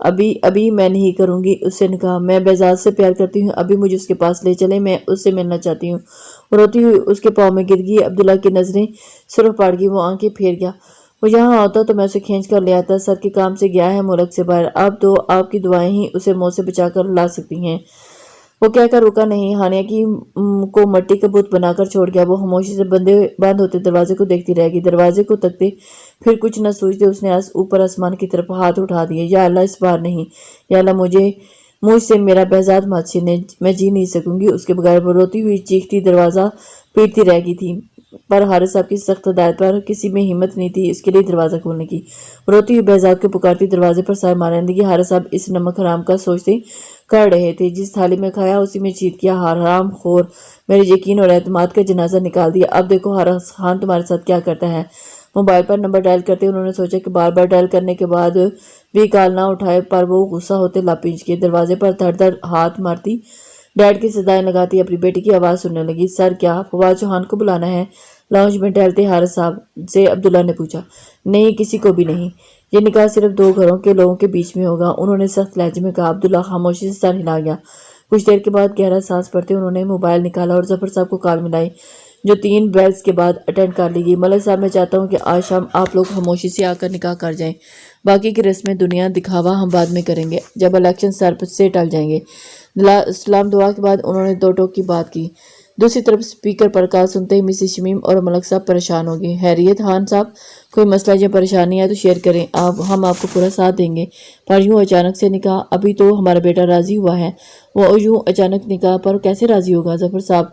Speaker 1: ابھی میں نہیں کروں گی اس سے نکاح، میں بہزاد سے پیار کرتی ہوں، ابھی مجھے اس کے پاس لے چلیں، میں اس سے ملنا چاہتی ہوں۔ وہ روتی ہوئی اس کے پاؤں میں گر گئی۔ عبداللہ کی نظریں سرخ پڑ گئی، وہ آنکھیں پھیر گیا۔ وہ یہاں ہوتا تو میں اسے کھینچ کر لے آتا، سر کے کام سے گیا ہے ملک سے باہر، اب تو آپ کی دعائیں ہی اسے موت سے بچا کر لا سکتی ہیں۔ وہ کہہ کر رکا نہیں، ہانیہ کو مٹی کا بت بنا کر چھوڑ گیا۔ وہ خاموشی سے بند ہوتے دروازے کو دیکھتی رہ گئی، دروازے کو تکتے پھر کچھ نہ سوچتے اس نے اوپر آسمان کی طرف ہاتھ اٹھا دیے۔ یا اللہ اس بار نہیں، یا اللہ مجھ سے میرا بہزاد مت چھینے، میں جی نہیں سکوں گی اس کے بغیر۔ وہ روتی ہوئی چیختی دروازہ پیٹتی رہ گئی تھی، پر حارث صاحب کی سخت ہدایت پر کسی میں ہمت نہیں تھی اس کے لیے دروازہ کھولنے کی۔ روتی ہوئی بہزاد کو پکارتی دروازے پر سار مارنے لگی۔ حارث صاحب اس نمک حرام کا سوچتے کر رہے تھے، جس تھالی میں کھایا اسی میں چیت کیا، حرام خور، میرے یقین اور اعتماد کا جنازہ نکال دیا۔ اب دیکھو حارث خان تمہارے ساتھ کیا کرتا ہے۔ موبائل پر نمبر ڈائل کرتے انہوں نے سوچا کہ بار بار ڈائل کرنے کے بعد بھی کال نہ اٹھائے، پر وہ غصہ ہوتے لاپینچ کے دروازے پر دھڑ دھڑ ہاتھ مارتی ڈیڈ کی صدائیں لگاتی اپنی بیٹی کی آواز سننے لگی۔ سر کیا فواد چوہان کو بلانا ہے؟ لاؤنج میں ٹہلتے حارث صاحب سے عبداللہ نے پوچھا۔ نہیں، کسی کو بھی نہیں، یہ نکاح صرف 2 گھروں کے لوگوں کے بیچ میں ہوگا، انہوں نے سخت لہجے میں کہا۔ عبداللہ خاموشی سے سر ہلا گیا۔ کچھ دیر کے بعد گہرا سانس پڑتے انہوں نے موبائل نکالا اور ظفر صاحب کو کال ملائی، جو 3 بیلز کے بعد اٹینڈ کر لی گئی۔ ملک صاحب، میں چاہتا ہوں کہ آج شام آپ لوگ خاموشی سے آ کر نکاح کر جائیں، باقی کی رسمیں دنیا دکھاوا ہم بعد میں کریں گے، جب الیکشن سر سے ٹل جائیں گے۔ سلام دعا کے بعد انہوں نے 2 ٹوک کی بات کی۔ دوسری طرف اسپیکر پر کال سنتے ہی مسز شمیم اور ملک صاحب پریشان ہو گئے۔ خیریت خان صاحب، کوئی مسئلہ یا پریشانی ہے تو شیئر کریں، ہم آپ کو پورا ساتھ دیں گے، پر یوں اچانک سے نکاح، ابھی تو ہمارا بیٹا راضی ہوا ہے، وہ یوں اچانک نکاح پر کیسے راضی ہوگا؟ ظفر صاحب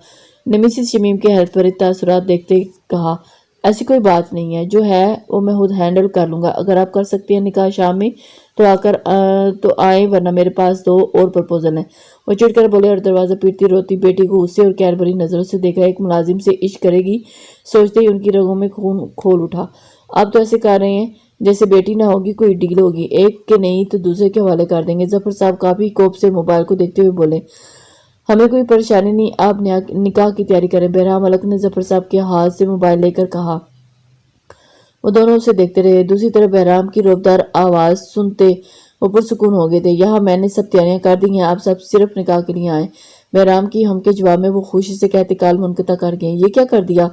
Speaker 1: نے مسز شمیم کے حیرت بھرے تاثرات دیکھتے کہا، ایسی کوئی بات نہیں ہے، جو ہے وہ میں خود ہینڈل کر لوں گا، اگر آپ کر سکتے ہیں نکاح شام میں تو آئیں، ورنہ میرے پاس 2 اور پرپوزل ہیں۔ وہ چڑھ کر بولے اور دروازہ پیٹتی روتی بیٹی کو غصے اور کہر بھری نظروں سے دیکھا۔ ایک ملازم سے عشق کرے گی سوچتے ہی ان کی رگوں میں خون کھول اٹھا۔ آپ تو ایسے کر رہے ہیں جیسے بیٹی نہ ہوگی کوئی ڈیل ہوگی، ایک کے نہیں تو دوسرے کے حوالے کر دیں گے۔ ظفر صاحب کافی کوپ سے موبائل کو دیکھتے ہوئے بولے، ہمیں کوئی پریشانی نہیں، آپ نکاح کی تیاری کریں۔ بہرام ملک نے ظفر صاحب کے ہاتھ سے موبائل لے کر کہا۔ وہ دونوں اسے دیکھتے رہے۔ دوسری طرف بہرام کی روبدار آواز سنتے وہ پرسکون ہو گئے تھے۔ یہاں میں نے سب تیاریاں کر دی ہیں، آپ سب صرف نکاح کے لیے آئیں۔ بہرام کی ہم کے جواب میں وہ خوشی سے کہتے کال منقطع کر گئے۔ یہ کیا کر دیا؟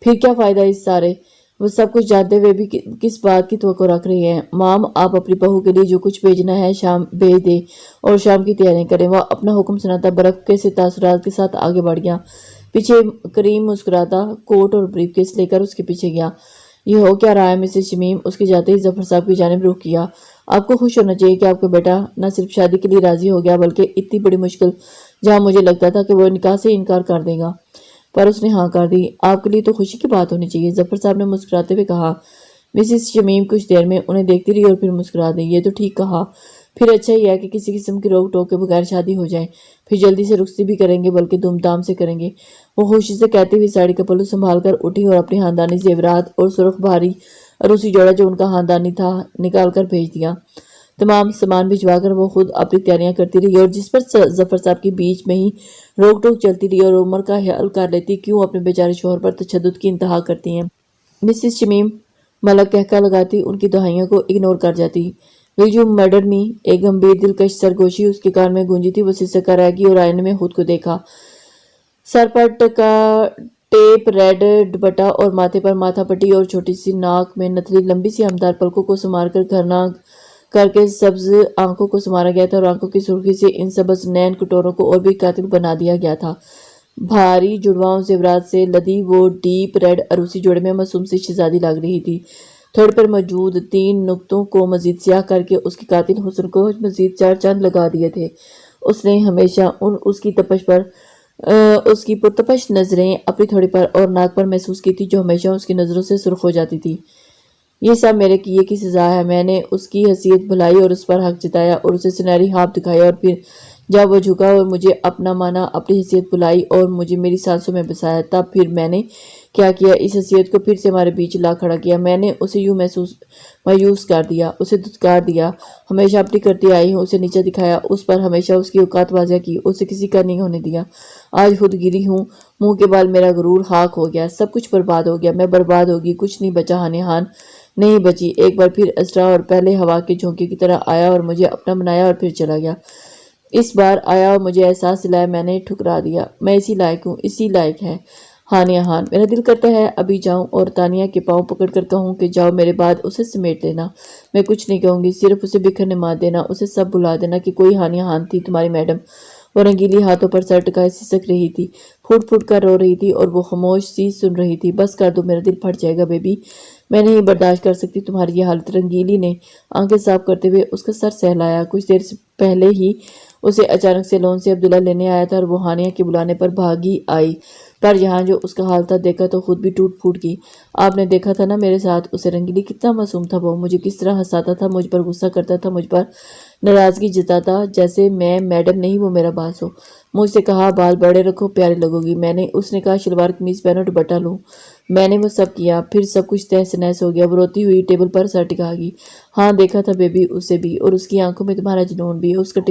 Speaker 1: پھر کیا فائدہ اس سارے؟ وہ سب کچھ جانتے ہوئے بھی کس بات کی توقع رکھ رہی ہیں؟ مام، آپ اپنی بہو کے لیے جو کچھ بھیجنا ہے شام بھیج دیں اور شام کی تیاریاں کریں۔ وہ اپنا حکم سناتا برف کے سے تاثرات کے ساتھ آگے بڑھ گیا۔ پیچھے کریم مسکراتا کوٹ اور بریف کیس لے کر اس کے پیچھے گیا۔ یہ ہو کیا رہا ہے مسز شمیم؟ اس کے جاتے ہی ظفر صاحب کی جانب رخ کیا آپ کو خوش ہونا چاہیے کہ آپ کا بیٹا نہ صرف شادی کے لیے راضی ہو گیا بلکہ اتنی بڑی مشکل جہاں مجھے لگتا تھا کہ وہ نکاح سے انکار کر دے گا پر اس نے ہاں کر دی۔ آپ کے لیے تو خوشی کی بات ہونی چاہیے، ظفر صاحب نے مسکراتے ہوئے کہا۔ مسز شمیم کچھ دیر میں انہیں دیکھتی رہی اور پھر مسکرا دی۔ یہ تو ٹھیک کہا، پھر اچھا ہی ہے کہ کسی قسم کی روک ٹوک کے بغیر شادی ہو جائے، پھر جلدی سے رخصتی بھی کریں گے بلکہ دھوم دھام سے کریں گے۔ وہ خوشی سے کہتے ہوئے ساڑی کا پلو سنبھال کر اٹھی اور اپنی خاندانی زیورات اور سرخ بھاری عروسی جوڑا جو ان کا خاندانی تھا نکال کر بھیج دیا۔ تمام سامان بھجوا کر وہ خود اپنی تیاریاں کرتی رہی اور جس پر ظفر صاحب کی بیچ میں ہی روک ٹوک چلتی رہی اور عمر کا خیال کر لیتی کیوں اپنے بیچارے شوہر پر تشدد کی انتہا کرتی ہیں۔ مسز شمیم ملک کہکا لگاتی ان کی دہائیوں کو اگنور کر جاتی۔ ول یو مرڈر می؟ ایک گمبھیر دلکش سرگوشی اس کے کان میں گونجی تھی۔ وہ سسک کر رہ گئی اور آئینے میں خود کو دیکھا۔ سر پر ٹکا ٹیپ ریڈ دوپٹہ اور ماتھے پر ماتھا پٹی اور چھوٹی سی ناک میں نتلی لمبی سی ہمدار پلکوں کو سنوار کر گھرنا کر کے سبز آنکھوں کو سنوارا گیا تھا اور آنکھوں کی سرخی سے ان سبز نین کٹوروں کو اور بھی قاتل بنا دیا گیا تھا۔ بھاری جڑواؤں زیورات سے لدی وہ ڈیپ ریڈ عروسی جوڑے میں معصوم سی شہزادی لگ رہی تھی۔ تھوڑے پر موجود 3 نقطوں کو مزید سیاہ کر کے اس کے قاتل حسن کو مزید 4 چاند لگا دیے تھے۔ اس نے ہمیشہ اس کی پرتپش نظریں اپنی تھوڑی پر اور ناک پر محسوس کی تھی جو ہمیشہ اس کی نظروں سے سرخ ہو جاتی تھی۔ یہ سب میرے کیے کی سزا ہے۔ میں نے اس کی حیثیت بھلائی اور اس پر حق جتایا اور اسے سنہری ہاتھ دکھایا اور پھر جب وہ جھکا اور مجھے اپنا مانا اپنی حیثیت بھلائی اور مجھے میری سانسوں میں بسایا تب پھر میں نے کیا کیا، اس حیثیت کو پھر سے ہمارے بیچ لا کھڑا کیا۔ میں نے اسے یوں مایوس کر دیا، اسے دھتکار دیا، ہمیشہ اپنی کرتی آئی ہوں، اسے نیچا دکھایا، اس پر ہمیشہ اس کی اوقات واضح کی، اسے کسی کا نہیں ہونے دیا۔ آج خود گری ہوں، منہ کے بال میرا غرور خاک ہو گیا، سب کچھ برباد ہو گیا، میں برباد ہوگی، کچھ نہیں بچا، ہان نہیں بچی۔ ایک بار پھر اسرا اور پہلے ہوا کے جھونکے کی طرح آیا اور مجھے اپنا بنایا اور پھر چلا گیا۔ اس بار آیا اور مجھے احساس دلایا، میں نے ٹھکرا دیا۔ میں اسی لائق ہوں، اسی لائق ہے ہانیہ خان۔ میرا دل کرتا ہے ابھی جاؤں اور تانیہ کے پاؤں پکڑ کر کہوں کہ جاؤ میرے بعد اسے سمیٹ لینا۔ میں کچھ نہیں کہوں گی، صرف اسے بکھرنے مات دینا، اسے سب بھلا دینا کہ کوئی ہانیہ خان تھی تمہاری میڈم۔ وہ رنگیلی ہاتھوں پر سر ٹکائے سسک رہی تھی، پھوٹ پھوٹ کر رو رہی تھی اور وہ خاموش سی سن رہی تھی۔ بس کر دو، میرا دل پھٹ جائے گا بیبی، میں نہیں برداشت کر سکتی تمہاری یہ حالت۔ رنگیلی نے آنکھیں صاف کرتے ہوئے اس کا سر سہلایا۔ کچھ دیر سے پہلے ہی اسے اچانک سے لون سے عبداللہ لینے آیا تھا اور وہ ہانیہ کے بلانے پر بھاگی آئی، پر یہاں جو اس کا حال تھا دیکھا تو خود بھی ٹوٹ پھوٹ گئی۔ آپ نے دیکھا تھا نا میرے ساتھ اسے، رنگیلی کتنا معصوم تھا وہ، مجھے کس طرح ہنساتا تھا، مجھ پر غصہ کرتا تھا، مجھ پر ناراضگی جتاتا جیسے میں میڈم نہیں وہ میرا باس ہو۔ مجھ سے کہا بال بڑے رکھو، پیارے لگو گی، اس نے کہا شلوار قمیض پہنو، دوپٹہ لوں، میں نے وہ سب کیا، پھر سب کچھ تہس نہس ہو گیا۔ وہ روتی ہوئی ٹیبل پر سر ٹکا گئی۔ ہاں دیکھا تھا بیبی، اسے بھی، اور اس کی آنکھوں میں تمہارا جنون بھی۔ اس کا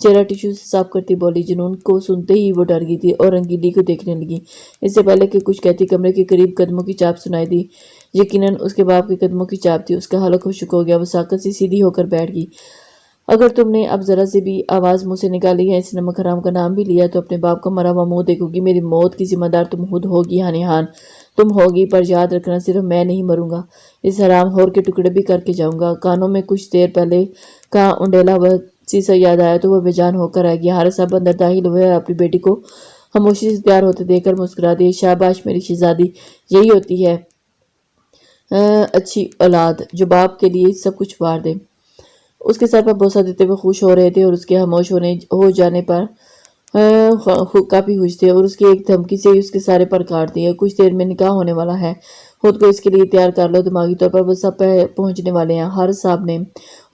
Speaker 1: چہرہ ٹیشو سے صاف کرتی بولی۔ جنون کو سنتے ہی وہ ڈر گئی تھی اور رنگیلی کو دیکھنے لگی۔ اس سے پہلے کہ کچھ کہتی کمرے کے قریب قدموں کی چاپ سنائی دی، یقیناً اس کے باپ کے قدموں کی چاپ تھی۔ اس کا حلق خشک ہو گیا، وہ ساکت سی سیدھی ہو کر بیٹھ گئی۔ اگر تم نے اب ذرا سے بھی آواز منہ سے نکالی ہے، اس نمک حرام کا نام بھی لیا، تو اپنے باپ کا مرا ہوا منہ دیکھو گی۔ میری موت کی ذمہ دار تم خود ہوگی ہانیہ خان، تم ہوگی، پر یاد رکھنا صرف میں نہیں مروں گا، اس حرام خور کے ٹکڑے بھی کر کے جاؤں گا۔ کانوں میں کچھ دیر پہلے کا انڈیلا ہوا سیسا یاد آیا تو وہ بے جان ہو کر آ گیا۔ حارث صاحب اندر داخل ہوئے اور اپنی بیٹی کو خاموشی سے تیار ہوتے دیکھ کر مسکرا دیے۔ شاباش میری شہزادی، یہی ہوتی ہے اچھی اولاد، جو باپ کے لیے سب کچھ وار دے۔ اس کے سر پر بوسہ دیتے ہوئے خوش ہو رہے تھے اور اس کے خاموش ہو جانے پر کافی خوش تھے، اور اس کی ایک دھمکی سے اس کے سارے پر کاٹ دیے۔ کچھ دیر میں نکاح ہونے والا ہے، خود کو اس کے لیے تیار کر لو، دماغی طور پر وہ سب پہنچنے والے ہیں۔ حارث صاحب نے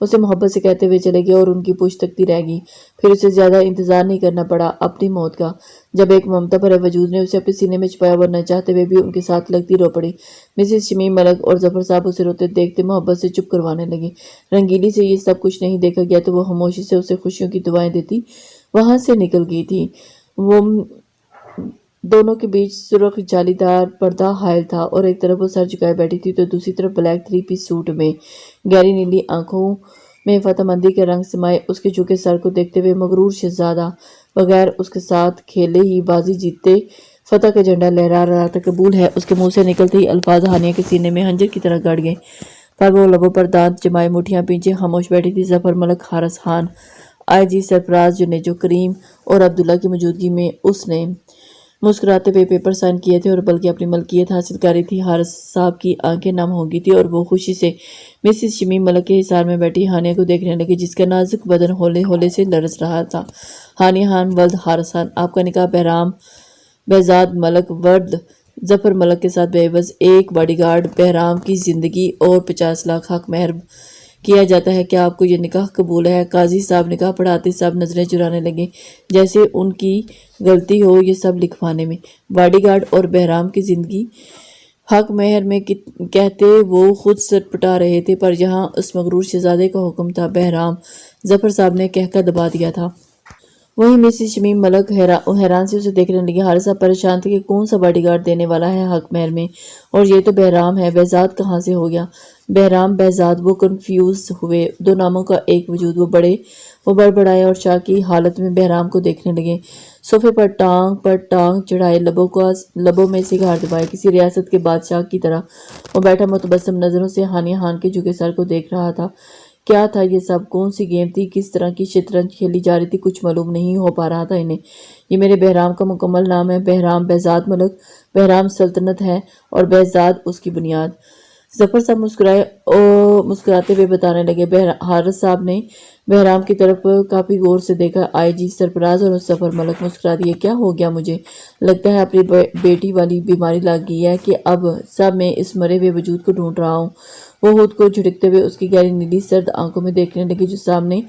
Speaker 1: اسے محبت سے کہتے ہوئے چلے گئے اور ان کی پوچھ تکتی رہ گئی۔ پھر اسے زیادہ انتظار نہیں کرنا پڑا اپنی موت کا، جب ایک ممتا بھرے وجود نے اسے اپنے سینے میں چھپایا، وہ نہ چاہتے ہوئے بھی ان کے ساتھ لگتی رو پڑی۔ مسز شمیم ملک اور ظفر صاحب اسے روتے دیکھتے محبت سے چپ کروانے لگے۔ رنگیلی سے یہ سب کچھ نہیں دیکھا گیا تو وہ خاموشی سے اسے خوشیوں کی دعائیں دیتی وہاں سے نکل گئی تھی۔ وہ دونوں کے بیچ سرخ جالی دار پردہ حائل تھا اور ایک طرف وہ سر جھکائے بیٹھی تھی تو دوسری طرف بلیک 3 پیس سوٹ میں گہری نیلی آنکھوں میں فتح مندی کے رنگ سمائے اس کے جھکے سر کو دیکھتے ہوئے مغرور شہزادہ بغیر اس کے ساتھ کھیلے ہی بازی جیتے فتح کا جھنڈا لہرا رہا تھا۔ قبول ہے، اس کے منہ سے نکلتے ہی الفاظ ہانیہ کے سینے میں خنجر کی طرح گڑ گئے، پر وہ لبوں پر دانت جمائے مٹھیاں پیچھے خاموش بیٹھی تھی۔ ظفر ملک، حارث خان، آئی جی سرفراز جنیجو کریم اور عبداللہ کی موجودگی میں اس نے مسکراتے ہوئے پیپر سائن کیے تھے اور بلکہ اپنی ملکیت حاصل کری تھی۔ حارث صاحب کی آنکھیں نم ہو گئی تھی اور وہ خوشی سے مسز شمیم ملک کے حصار میں بیٹھی ہانیہ کو دیکھنے لگی، جس کا نازک بدن ہولے ہولے سے لرز رہا تھا۔ ہانیہ خان ولد حارث خان، آپ کا نکاح بہرام بہزاد ملک ولد ظفر ملک کے ساتھ بے عوض ایک باڈی گارڈ بہرام کی زندگی اور 50 لاکھ حق مہر کیا جاتا ہے۔ کیا آپ کو یہ نکاح قبول ہے؟ قاضی صاحب نکاح پڑھاتے صاحب نظریں چرانے لگے، جیسے ان کی غلطی ہو یہ سب لکھوانے میں۔ باڈی گارڈ اور بہرام کی زندگی حق مہر میں کہتے وہ خود سٹپٹا رہے تھے، پر یہاں اس مغرور شہزادے کا حکم تھا۔ بہرام ظفر صاحب نے کہہ کر دبا دیا تھا۔ وہیں مسز شمیم ملک حیران سے اسے دیکھنے لگی۔ حارث صاحب پریشان تھے کہ کون سا باڈی گارڈ دینے والا ہے حق مہر میں، اور یہ تو بہرام ہے، بہزاد کہاں سے ہو گیا؟ بہرام بہزاد، وہ کنفیوز ہوئے۔ دو ناموں کا ایک وجود۔ وہ بڑبڑائے اور شاک کی حالت میں بہرام کو دیکھنے لگے۔ صوفے پر ٹانگ چڑھائے، لبوں میں سگار دبائے، کسی ریاست کے بادشاہ کی طرح وہ بیٹھا متبسم نظروں سے ہانیہ خان کے جھکے سر کو دیکھ رہا تھا۔ کیا تھا یہ سب؟ کون سی گیم تھی؟ کس طرح کی شطرنج کھیلی جا رہی تھی؟ کچھ معلوم نہیں ہو پا رہا تھا انہیں۔ یہ میرے بہرام کا مکمل نام ہے، بہرام بہزاد ملک۔ بہرام سلطنت ہے اور بہزاد اس کی بنیاد۔ ظفر صاحب مسکراتے ہوئے بتانے لگے۔ حارث صاحب نے بہرام کی طرف کافی غور سے دیکھا۔ آئی جی سرفراز اور ظفر ملک مسکرا دیے۔ کیا ہو گیا مجھے؟ لگتا ہے اپنی بیٹی والی بیماری لگ گئی ہے کہ اب سب میں اس مرے ہوئے وجود کو ڈھونڈ رہا ہوں۔ وہ خود کو جھٹکتے ہوئے اس کی گہری نیلی سرد آنکھوں میں دیکھنے لگی، جو سامنے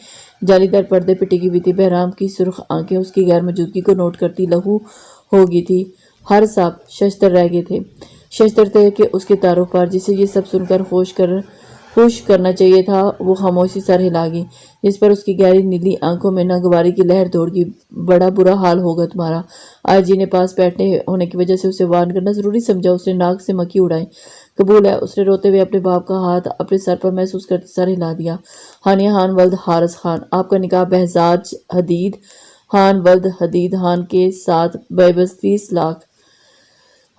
Speaker 1: جالی دار پردے پہ ٹکی ہوئی تھی۔ بہرام کی سرخ آنکھیں اس کی غیر موجودگی کو نوٹ کرتی لہو ہو گئی تھی۔ حارث صاحب ششدر رہ گئے تھے، ششدر تھے کہ اس کے تعارف پر، جسے یہ سب سن کر خوش کرنا چاہیے تھا، وہ خاموشی سر ہلا گئی، جس پر اس کی گہری نیلی آنکھوں میں ناگواری کی لہر دوڑ گئی۔ بڑا برا حال ہوگا تمہارا۔ آج جی نے پاس بیٹھنے ہونے کی وجہ سے اسے وارن کرنا ضروری سمجھا۔ اس نے ناک سے مکھی اڑائی۔ قبول ہے، اس نے روتے ہوئے اپنے باپ کا ہاتھ اپنے سر پر محسوس کرتے سر ہلا دیا۔ ہانیہ خان ولد حارث خان، آپ کا نکاح بہزاد حدید خان ولد حدید خان کے ساتھ بے عوض 30 لاکھ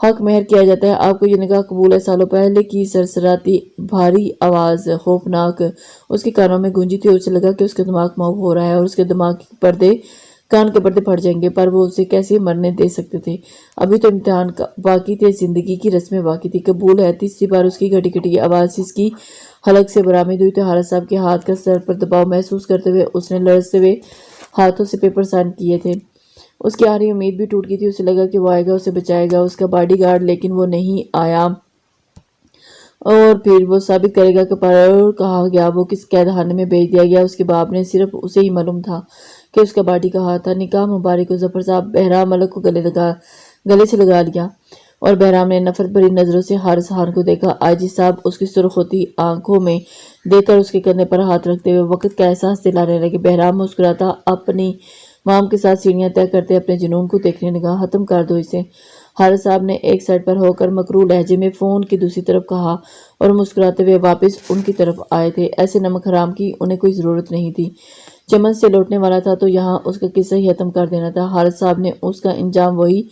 Speaker 1: حق مہر کیا جاتا ہے۔ آپ کو یہ نکاح قبول ہے؟ سالوں پہلے کی سرسراتی بھاری آواز خوفناک اس کے کانوں میں گونجی تھی، اور اسے لگا کہ اس کا دماغ معاف ہو رہا ہے اور اس کے دماغ کے کان کے پردے پھٹ جائیں گے، پر وہ اسے کیسے مرنے دے سکتے تھے؟ ابھی تو امتحان باقی تھے، زندگی کی رسمیں باقی تھی۔ قبول ہے؟ تیسری بار اس کی گھٹی گھٹی آواز جس کی حلق سے برآمد ہوئی تو حارث صاحب کے ہاتھ کا سر پر دباؤ محسوس کرتے ہوئے اس نے لرزتے ہوئے ہاتھوں سے پیپر سائن کیے تھے۔ اس کی آخری امید بھی ٹوٹ گئی تھی۔ اسے لگا کہ وہ آئے گا، اسے بچائے گا، اس کا باڈی گارڈ، لیکن وہ نہیں آیا، اور پھر وہ ثابت کرے گا کہ پر کہا گیا وہ کس قید خانے میں بھیج دیا گیا۔ اس کے باپ نے صرف اسے ہی معلوم تھا کہ اس کا باڈی کہاں تھا۔ نکاح مبارک ہو۔ ظفر صاحب بہرام ملک کو گلے سے لگا لیا، اور بہرام نے نفرت بھری نظروں سے حارث خان کو دیکھا۔ آجی صاحب اس کی سرخ ہوتی آنکھوں میں دیکھ کر اس کے کندھے پر ہاتھ رکھتے ہوئے وقت کا احساس دلانے لگے۔ بہرام مسکراتا اپنی مام کے ساتھ سیڑھیاں طے کرتے اپنے جنون کو دیکھنے لگا۔ ختم کر دو اسے، حارث صاحب نے ایک سائڈ پر ہو کر مکروہ لہجے میں فون کی دوسری طرف کہا، اور مسکراتے ہوئے واپس ان کی طرف آئے تھے۔ ایسے نمک حرام کی انہیں کوئی ضرورت نہیں تھی۔ چمن سے لوٹنے والا تھا تو یہاں اس کا قصہ ہی ختم کر دینا تھا۔ حارث صاحب نے اس کا انجام وہی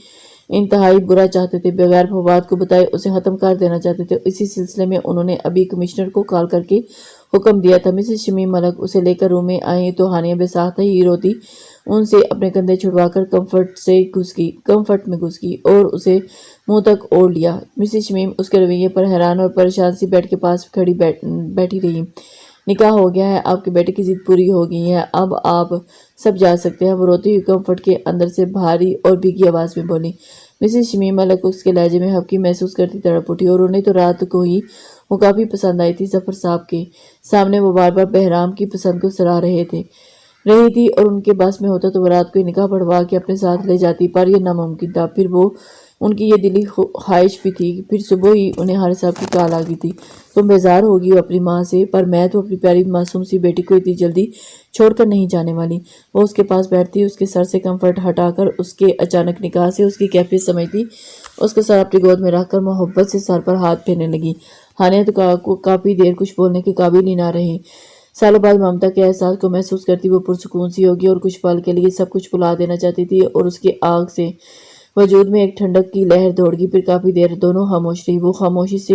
Speaker 1: انتہائی برا چاہتے تھے، بغیر فواد کو بتائے اسے ختم کر دینا چاہتے تھے۔ اسی سلسلے میں انہوں نے ابھی کمشنر کو کال کر کے حکم دیا تھا۔ مسز شمیم ملک اسے لے کر روم میں آئیں تو ہانیہ بےساختہ ہی روتی ان سے اپنے کندھے چھڑوا کر کمفرٹ میں گھس گئی اور اسے منہ تک اوڑھ لیا۔ مسز شمیم اس کے رویے پر حیران اور پریشان سی بیڈ کے پاس کھڑی بیٹھی رہی۔ نکاح ہو گیا ہے، آپ کے بیٹے کی ضد پوری ہو گئی ہے، اب آپ سب جا سکتے ہیں، وہ روتی ہوئی کمفرٹ کے اندر سے بھاری اور بھیگی آواز میں بولی۔ مسز شمیم ملک اس کے لہجے میں ہبکی محسوس کرتی تڑپ اٹھی، اور انہیں تو رات کو ہی وہ کافی پسند آئی تھی۔ ظفر صاحب کے سامنے وہ بار بار بہرام کی پسند کو سراہ رہی تھی، اور ان کے بس میں ہوتا تو وہ رات کو ہی نکاح پڑھوا کے اپنے ساتھ لے جاتی، پر یہ ناممکن تھا۔ پھر وہ ان کی یہ دلی خواہش بھی تھی۔ پھر صبح ہی انہیں حارث صاحب کی کال آ گئی تھی، تم بیزار ہوگی اپنی ماں سے، پر میں تو اپنی پیاری معصوم سی بیٹی کو اتنی جلدی چھوڑ کر نہیں جانے والی۔ وہ اس کے پاس بیٹھتی، اس کے سر سے کمفرٹ ہٹا کر اس کے اچانک نکاح سے اس کی کیفیت سمجھتی، اس کا سر اپنی گود میں رکھ کر محبت سے سر پر ہاتھ پھیرنے لگی۔ ہانیہ تو کافی دیر کچھ بولنے کے قابل ہی نہ رہی۔ سالوں بعد ممتا کے احساس کو محسوس کرتی وہ پرسکون سی ہوگی، اور کچھ پل کے لیے سب کچھ بھلا دینا چاہتی تھی، اور اس کی آنکھ سے وجود میں ایک ٹھنڈک کی لہر دوڑ گئی۔ پھر کافی دیر دونوں خاموش رہی۔ وہ خاموشی سے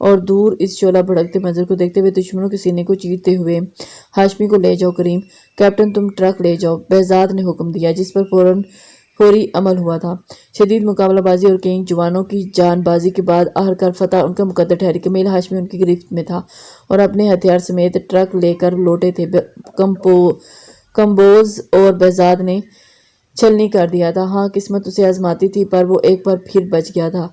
Speaker 1: اور دور اس شعلہ بھڑکتے منظر کو دیکھتے ہوئے دشمنوں کے سینے کو چیرتے ہوئے ہاشمی کو لے جاؤ کریم، کیپٹن تم ٹرک لے جاؤ، بہزاد نے حکم دیا، جس پر فوری عمل ہوا تھا۔ شدید مقابلہ بازی اور کئی جوانوں کی جان بازی کے بعد آخرکار فتح ان کا مقدر ٹھہری۔ کمیل ہاشمی ان کی گرفت میں تھا اور اپنے ہتھیار سمیت ٹرک لے کر لوٹے تھے۔ کمبوز اور بہزاد نے چھلنی کر دیا تھا۔ ہاں، قسمت اسے آزماتی تھی، پر وہ ایک بار پھر بچ گیا تھا۔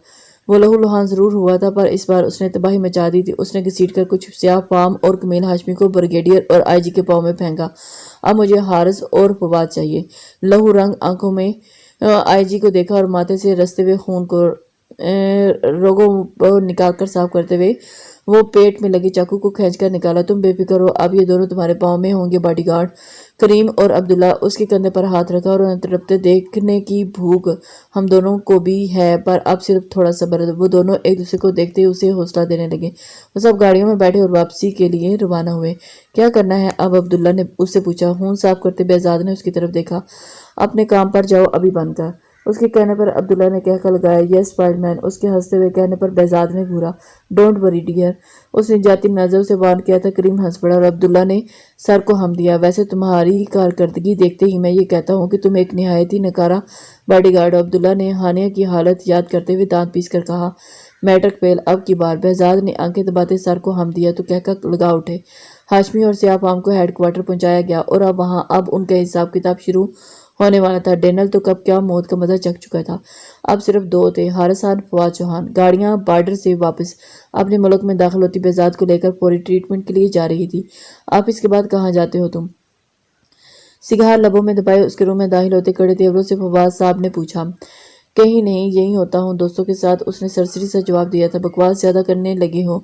Speaker 1: وہ لہو لہان ضرور ہوا تھا، پر اس بار اس نے تباہی مچا دی تھی۔ اس نے گھسیٹ کر کچھ سیاہ فام اور کمیل ہاشمی کو بریگیڈیئر اور آئی جی کے پاؤں میں پھینکا۔ اب مجھے حارث اور فواد چاہیے۔ لہو رنگ آنکھوں میں آئی جی کو دیکھا اور ماتھے سے رستے ہوئے خون کو روگوں نکال کر صاف کرتے ہوئے وہ پیٹ میں لگی چاقو کو کھینچ کر نکالا۔ تم بے فکر ہو، اب یہ دونوں تمہارے پاؤں میں ہوں گے باڈی گارڈ۔ کریم اور عبداللہ اس کے کندھے پر ہاتھ رکھا اور انہیں تڑپتے دیکھنے کی بھوک ہم دونوں کو بھی ہے، پر اب صرف تھوڑا صبر ہے۔ وہ دونوں ایک دوسرے کو دیکھتے ہی اسے حوصلہ دینے لگے۔ وہ سب گاڑیوں میں بیٹھے اور واپسی کے لیے روانہ ہوئے۔ کیا کرنا ہے اب؟ عبداللہ نے اس سے پوچھا۔ خون صاف کرتے بہزاد نے اس کی طرف دیکھا۔ اپنے کام پر جاؤ ابھی بند کر۔ اس کے کہنے پر عبداللہ نے کہکہ لگایا۔ یس وائلڈ مین۔ اس کے ہنستے ہوئے کہنے پر بہزاد نے گھورا۔ Don't worry dear. اس نے جاتی نظروں سے وارن کیا تھا۔ کریم ہنس پڑا اور عبداللہ نے سر کو ہم دیا۔ ویسے تمہاری کارکردگی دیکھتے ہی میں یہ کہتا ہوں کہ تم ایک نہایت ہی نکارا باڈی گارڈ ہو۔ عبداللہ نے ہانیہ کی حالت یاد کرتے ہوئے دانت پیس کر کہا۔ میٹرک فیل اب کی بار۔ بہزاد نے آنکھیں دباتے سر کو ہم دیا تو کہکہ لگا اٹھے۔ ہاشمی اور سیاہ فام کو ہیڈ کوارٹر پہنچایا گیا اور اب ان کا حساب کتاب شروع ہونے والا تھا۔ ڈینل تو کب کیا موت کا مزہ چکھ چکا تھا۔ اب صرف دو تھے، حارث خان، فواد چوہان۔ گاڑیاں بارڈر سے واپس اپنے ملک میں داخل ہوتی بہزاد کو لے کر فوری ٹریٹمنٹ کے لیے جا رہی تھی۔ آپ اس کے بعد کہاں جاتے ہو تم؟ سگار لبوں میں دبائے اس کے روم میں داخل ہوتے کڑے تیوروں سے فواد صاحب نے پوچھا۔ کہیں نہیں، یہیں ہوتا ہوں دوستوں کے ساتھ، اس نے سرسری سا جواب دیا تھا۔ بکواس زیادہ کرنے لگے ہو۔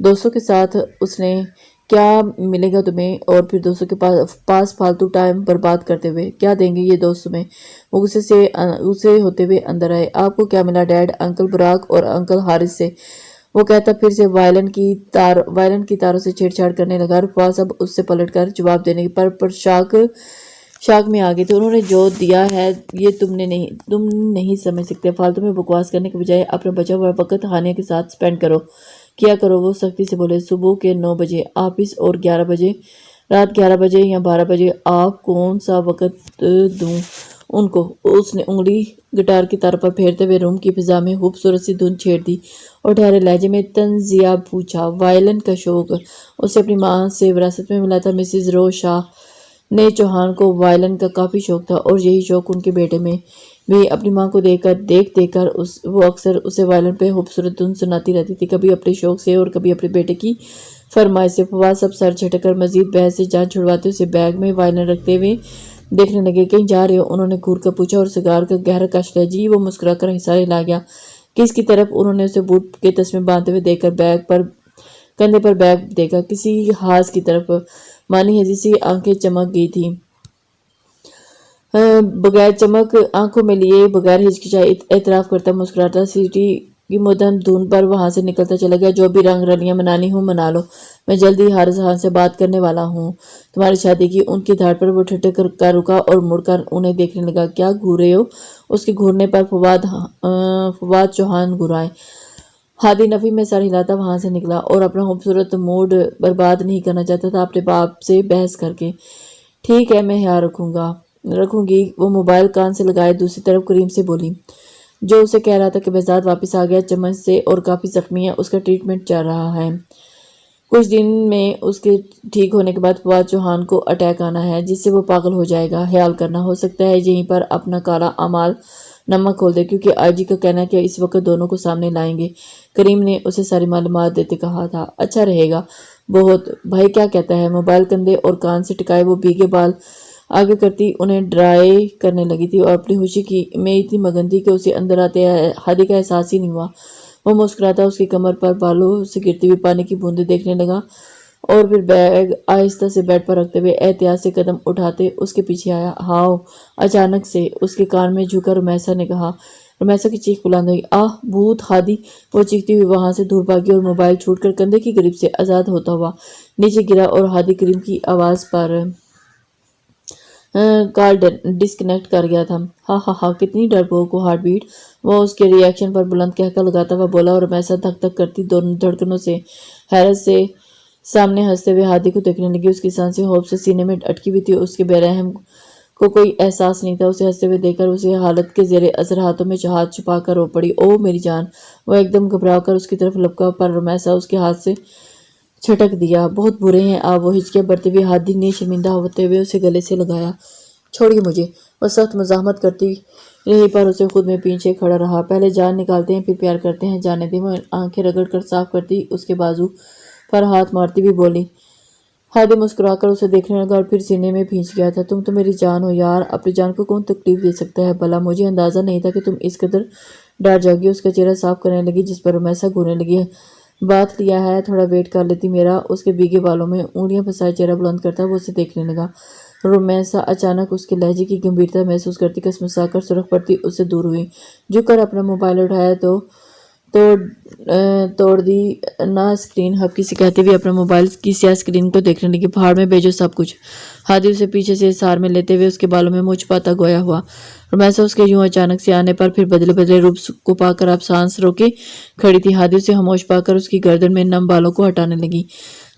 Speaker 1: دوستوں کے ساتھ اس نے کیا ملے گا تمہیں؟ اور پھر دوستوں کے پاس فالتو ٹائم برباد کرتے ہوئے کیا دیں گے یہ دوست تمہیں؟ وہ غصے ہوتے ہوئے اندر آئے۔ آپ کو کیا ملا ڈیڈ؟ انکل براک اور انکل حارث سے، وہ کہتا پھر سے وائلن کی تاروں سے چھیڑ چھاڑ کرنے لگا۔ فواد صاحب اس سے پلٹ کر جواب دینے پر شاک میں آگے تھے۔ انہوں نے جو دیا ہے یہ تم نہیں سمجھ سکتے۔ فالتو میں بکواس کرنے کے بجائے اپنا بچا ہوا وقت ہانیہ کے ساتھ سپینڈ کیا کرو۔ وہ سختی سے بولے۔ صبح کے 9 بجے آفس اور رات 11 بجے یا 12 بجے آپ کون سا وقت دوں ان کو؟ اس نے انگلی گٹار کی تار پر پھیرتے ہوئے روم کی فضا میں خوبصورت سی دھن چھیڑ دی اور ٹھہرے لہجے میں تنزیہ پوچھا۔ وائلن کا شوق اسے اپنی ماں سے وراثت میں ملا تھا۔ مسز رو شاہ نے چوہان کو وائلن کا کافی شوق تھا اور یہی شوق ان کے بیٹے میں بھی۔ اپنی ماں کو دیکھ کر وہ اکثر اسے وائلن پہ خوبصورت دھن سناتی رہتی تھی، کبھی اپنے شوق سے اور کبھی اپنے بیٹے کی فرمائش سے۔ فواد سب سر جھٹک کر مزید بحث سے جان چھڑواتے اسے بیگ میں وائلن رکھتے ہوئے دیکھنے لگے۔ کہیں جا رہے ہو؟ انہوں نے گھور کر پوچھا اور سگار کا گہرا کش لیا۔ جی، وہ مسکرا کر حصہ ہلا گیا۔ کس کی طرف؟ انہوں نے اسے بوٹ کے تسمے باندھتے ہوئے دیکھ کر کندھے پر بیگ دیکھا۔ کسی ہاس کی طرف۔ مانی ہزی سی آنکھیں چمک گئی تھی۔ بغیر چمک آنکھوں میں لیے بغیر ہچکچائے اعتراف کرتا مسکراتا سٹی کی مدھم دھن پر وہاں سے نکلتا چلا گیا۔ جو بھی رنگ رلیاں منانی ہوں منا لو، میں جلد ہی حارث خان سے بات کرنے والا ہوں تمہاری شادی کی۔ ان کی دھاڑ پر وہ ٹھٹک کر رکا اور مڑ کر انہیں دیکھنے لگا۔ کیا گھورے ہو؟ اس کے گھورنے پر فواد چوہان گھورائے۔ ہادی نفی میں سر ہلاتا وہاں سے نکلا اور اپنا خوبصورت موڈ برباد نہیں کرنا چاہتا تھا اپنے باپ سے بحث کر کے۔ ٹھیک ہے، میں خیال رکھوں گی۔ وہ موبائل کان سے لگائے دوسری طرف کریم سے بولی، جو اسے کہہ رہا تھا کہ بہزاد واپس آ گیا چمن سے اور کافی زخمی ہے، اس کا ٹریٹمنٹ چل رہا ہے۔ کچھ دن میں اس کے ٹھیک ہونے کے بعد فواد چوہان کو اٹیک آنا ہے جس سے وہ پاگل ہو جائے گا۔ خیال کرنا، ہو سکتا ہے یہیں پر اپنا کالا اعمال نامہ کھول دے، کیونکہ آئی جی کا کہنا ہے کہ اس وقت دونوں کو سامنے لائیں گے۔ کریم نے اسے ساری معلومات دیتے کہا تھا۔ اچھا رہے گا بہت۔ بھائی کیا کہتا ہے؟ موبائل کندھے اور کان سے ٹکائے وہ بھیگے بال آگے کرتی انہیں ڈرائی کرنے لگی تھی اور اپنی خوشی میں اتنی مگن تھی کہ اسے اندر آتے ہادی کا احساس ہی نہیں ہوا۔ وہ مسکراتا اس کی کمر پر بالوں سے گرتی ہوئی پانی کی بوندیں دیکھنے لگا اور پھر بیگ آہستہ سے بیڈ پر رکھتے ہوئے احتیاط سے قدم اٹھاتے اس کے پیچھے آیا۔ ہاؤ! اچانک سے اس کے کان میں جھکا رمیسا نے کہا۔ رمیسا کی چیخ بلند ہوئی۔ آہ! بھوت! ہادی! وہ چیختی ہوئی وہاں سے دور بھاگی اور موبائل چھوڑ کر کندھے کی گرپ سے آزاد ہوتا ہوا نیچے گرا اور ہادی کریم کی آواز پر کال ڈسکنیکٹ کر گیا تھا۔ ہاں ہاں ہاں، کتنی ڈرپوک ہارٹ بیٹ، وہ اس کے ری ایکشن پر بلند کہکا لگاتا ہوا بولا، اور رمیسا دھک دھک کرتی دونوں دھڑکنوں سے حیرت سے سامنے ہنستے ہوئے ہادی کو دیکھنے لگی۔ اس کی سانسیں ہوپ سے سینے میں اٹکی ہوئی تھی۔ اس کے بے رحم کو کوئی احساس نہیں تھا۔ اسے ہنستے ہوئے دیکھ کر اسی حالت کے زیر اثر ہاتھوں میں ہاتھ چھپا کر رو پڑی۔ او میری جان! وہ ایک دم گھبرا کر اس کی طرف لپکا، پر رمیسا اس کے ہاتھ سے چھٹک دیا۔ بہت برے ہیں آپ، وہ ہچکیاں بھرتے ہوئے ہادی نے شرمندہ ہوتے ہوئے اسے گلے سے لگایا۔ چھوڑیے مجھے، وہ سخت مزاحمت کرتی رہی پر اسے خود میں پیچھے کھڑا رہا۔ پہلے جان نکالتے ہیں پھر پیار کرتے ہیں، جانے دیں۔ وہ آنکھیں رگڑ کر صاف کرتی اس کے بازو پر ہاتھ مارتی ہوئی بولی۔ ہادی مسکرا کر اسے دیکھنے لگا اور پھر سینے میں بھینچ گیا تھا۔ تم تو میری جان ہو یار، اپنی جان کو کون تکلیف دے سکتا ہے بھلا؟ مجھے اندازہ نہیں تھا کہ تم اس قدر ڈر جاؤ گی۔ اس کا چہرہ صاف کرنے لگی، جس پر رمیسا گھورنے لگی۔ بات لیا ہے، تھوڑا ویٹ کر لیتی میرا۔ اس کے بھیگے بالوں میں انگلیاں پھنسائے چہرہ بلند کرتا وہ اسے دیکھنے لگا۔ رمیسا اچانک اس کے لہجے کی گمبھیرتا محسوس کرتی کسمسا کر سرخ پڑتی اس سے دور ہوئی۔ جھک کر اپنا موبائل اٹھایا تو توڑ دی نہ اسکرین، ہبکی سے کہتے ہوئے اپنا موبائل کی سیاہ اسکرین کو دیکھنے لگی۔ پہاڑ میں بھیجو سب کچھ۔ ہادی اسے پیچھے سے احسار میں لیتے ہوئے اس کے بالوں میں منہ چھپاتا گویا ہوا۔ رمیسا اس کے یوں اچانک سے آنے پر پھر بدلے روپ کو پا کر اب سانس روکے کھڑی تھی۔ ہادی اسے خاموش پا کر اس کی گردن میں نم بالوں کو ہٹانے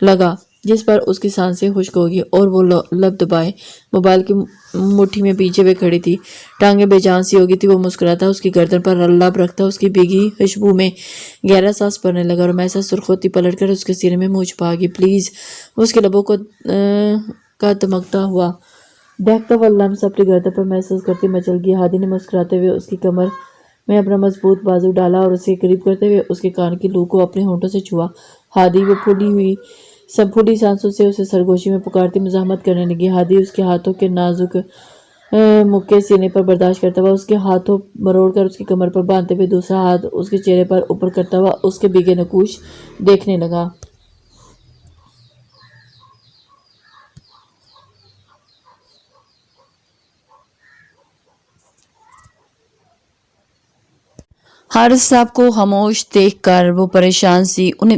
Speaker 1: لگا، جس پر اس کی سانسیں خشک ہوگی اور وہ لب دبائے موبائل کی مٹھی میں پیچھے ہوئے کھڑی تھی۔ ٹانگیں بے جان سی ہوگی تھی۔ وہ مسکراتا اس کی گردن پر لب رکھتا اس کی بھیگی خوشبو میں گہرا سانس بھرنے لگا۔ رمیسا سرخ ہوتی پلٹ کر اس کے سینے میں منہ چھپا گئی۔ پلیز! وہ اس کے لبوں کا دمکتا ہوا دہکتا ہوا لمس اپنی گردن پر محسوس کرتی مچل گئی۔ ہادی نے مسکراتے ہوئے اس کی کمر میں اپنا مضبوط بازو ڈالا اور اسے قریب کرتے ہوئے اس کے کان کی لو کو اپنے ہونٹوں سے چھوا۔ ہادی! وہ پھولی سانسوں سے اسے سرگوشی میں پکارتی مزاحمت کرنے لگی۔ ہادی اس کے ہاتھوں کے نازک مکے سینے پر برداشت کرتا ہوا اس کے ہاتھوں مروڑ کر اس کی کمر پر باندھتے ہوئے دوسرا ہاتھ اس کے چہرے پر اوپر کرتا ہوا اس کے بھیگے نقوش دیکھنے لگا۔ حارث صاحب کو خاموش دیکھ کر وہ پریشان سی انہیں